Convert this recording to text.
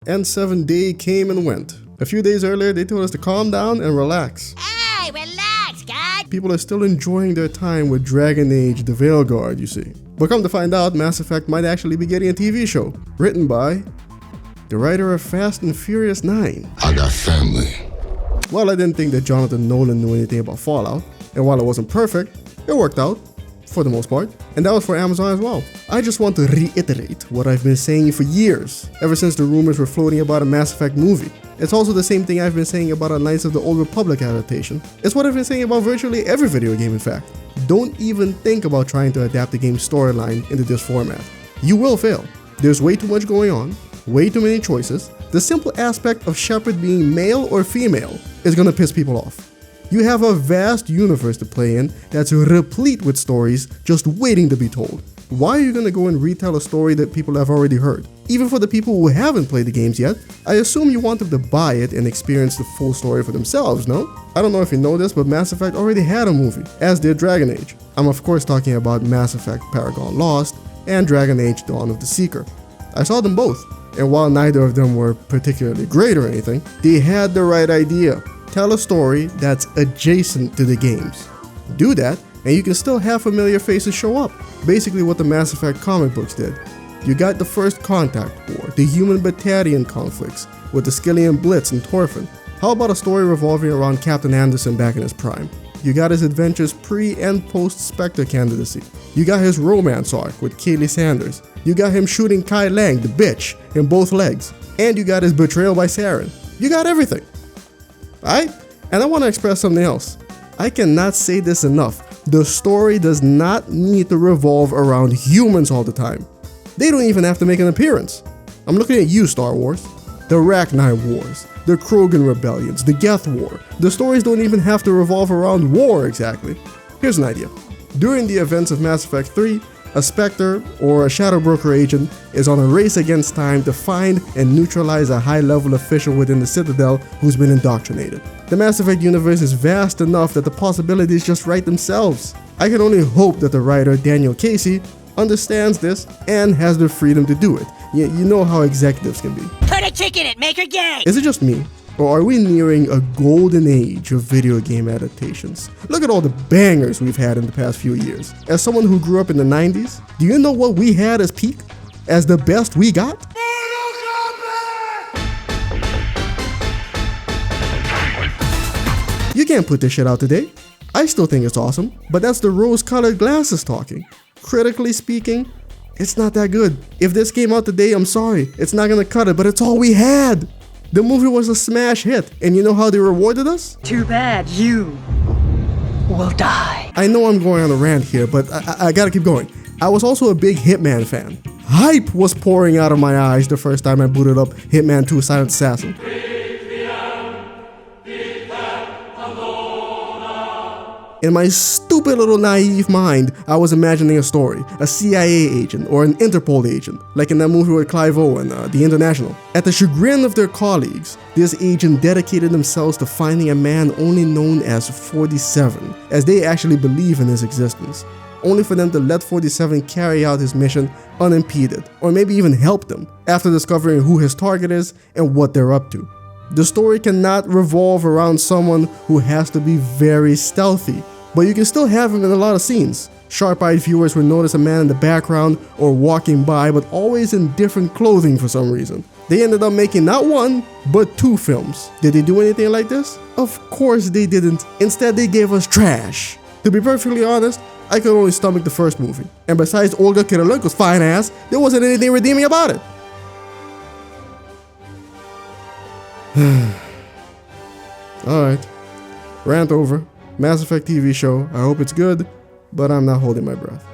And 7th day came and went. A few days earlier, they told us to calm down and relax. Hey, relax, guys! People are still enjoying their time with Dragon Age: The Veilguard, you see. But come to find out, Mass Effect might actually be getting a TV show, written by the writer of Fast and Furious 9. I got family. Well, I didn't think that Jonathan Nolan knew anything about Fallout, and while it wasn't perfect, it worked out, for the most part, and that was for Amazon as well. I just want to reiterate what I've been saying for years, ever since the rumors were floating about a Mass Effect movie. It's also the same thing I've been saying about a Knights of the Old Republic adaptation. It's what I've been saying about virtually every video game, in fact. Don't even think about trying to adapt the game's storyline into this format. You will fail. There's way too much going on, way too many choices. The simple aspect of Shepard being male or female is gonna piss people off. You have a vast universe to play in that's replete with stories just waiting to be told. Why are you gonna go and retell a story that people have already heard? Even for the people who haven't played the games yet, I assume you want them to buy it and experience the full story for themselves, no? I don't know if you know this, but Mass Effect already had a movie, as did Dragon Age. I'm of course talking about Mass Effect Paragon Lost and Dragon Age Dawn of the Seeker. I saw them both, and while neither of them were particularly great or anything, they had the right idea. Tell a story that's adjacent to the games. Do that, and you can still have familiar faces show up. Basically what the Mass Effect comic books did. You got the First Contact War, the Human Battalion conflicts with the Skillian Blitz and Torfin. How about a story revolving around Captain Anderson back in his prime? You got his adventures pre and post Spectre candidacy. You got his romance arc with Kaylee Sanders. You got him shooting Kai Lang, the bitch, in both legs. And you got his betrayal by Saren. You got everything. Alright? And I want to express something else. I cannot say this enough. The story does not need to revolve around humans all the time. They don't even have to make an appearance. I'm looking at you, Star Wars. The Rachni Wars, the Krogan Rebellions, the Geth War. The stories don't even have to revolve around war exactly. Here's an idea. During the events of Mass Effect 3, a Spectre or a Shadow Broker agent is on a race against time to find and neutralize a high-level official within the Citadel who's been indoctrinated. The Mass Effect universe is vast enough that the possibilities just write themselves. I can only hope that the writer Daniel Casey understands this and has the freedom to do it. You know how executives can be. Put a kick in it, make her gay! Is it just me? Or are we nearing a golden age of video game adaptations? Look at all the bangers we've had in the past few years. As someone who grew up in the 90s, do you know what we had as peak? As the best we got? You can't put this shit out today. I still think it's awesome, but that's the rose-colored glasses talking. Critically speaking, it's not that good. If this came out today, I'm sorry. It's not gonna cut it, but it's all we had. The movie was a smash hit, and you know how they rewarded us? Too bad you will die. I know I'm going on a rant here, but I gotta keep going. I was also a big Hitman fan. Hype was pouring out of my eyes the first time I booted up Hitman 2 Silent Assassin. In my stupid little naive mind, I was imagining a story, a CIA agent or an Interpol agent, like in that movie with Clive Owen, The International. At the chagrin of their colleagues, this agent dedicated themselves to finding a man only known as 47, as they actually believe in his existence, only for them to let 47 carry out his mission unimpeded, or maybe even help them, after discovering who his target is and what they're up to. The story cannot revolve around someone who has to be very stealthy, but you can still have him in a lot of scenes. Sharp-eyed viewers will notice a man in the background or walking by, but always in different clothing for some reason. They ended up making not one, but 2 films. Did they do anything like this? Of course they didn't. Instead, they gave us trash. To be perfectly honest, I could only stomach the first movie. And besides Olga Kurylenko's fine ass, there wasn't anything redeeming about it. Alright, rant over. Mass Effect TV show, I hope it's good, but I'm not holding my breath.